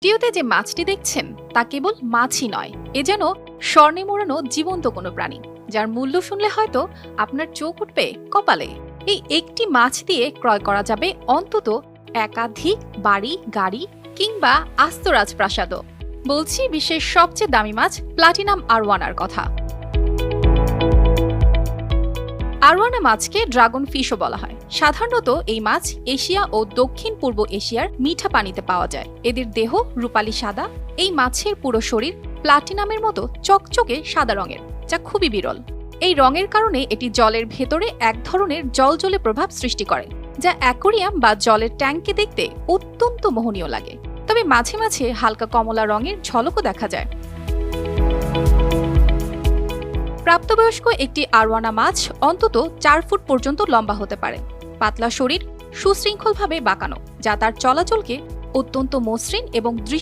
ভিডিওতে যে মাছটি দেখছেন তা কেবল মাছই নয়, এ যেন স্বর্ণে মোড়ানো জীবন্ত কোনো প্রাণী, যার মূল্য শুনলে হয়তো আপনার চোখ উঠবে কপালে। এই একটি মাছ দিয়ে ক্রয় করা যাবে অন্তত একাধিক বাড়ি, গাড়ি কিংবা আস্ত রাজপ্রাসাদও। বলছি বিশ্বের সবচেয়ে দামি মাছ প্লাটিনাম আরওয়ানার কথা। আরওয়ানা মাছকে ড্রাগন ফিশও বলা হয়। সাধারণত এই মাছ এশিয়া ও দক্ষিণ পূর্ব এশিয়ার মিঠা পানিতে পাওয়া যায়। এদের দেহ রূপালী সাদা। এই মাছের পুরো শরীর প্লাটিনামের মতো চকচকে সাদা রঙের, যা খুবই বিরল। এই রঙের কারণে এটি জলের ভেতরে এক ধরনের জলজলে প্রভাব সৃষ্টি করে, যা অ্যাকোরিয়াম বা জলের ট্যাঙ্কে দেখতে অত্যন্ত মোহনীয় লাগে। তবে মাঝে মাঝে হালকা কমলা রঙের ঝলকও দেখা যায়। প্রাপ্তবয়স্ক একটি আরওয়ানা মাছ অন্তত 4 ফুট পর্যন্ত লম্বা হতে পারে। পাতলা শরীর, সুশৃঙ্খলভাবে বাঁকানো, যা তার চলাচলকে অত্যন্ত মসৃণ এবং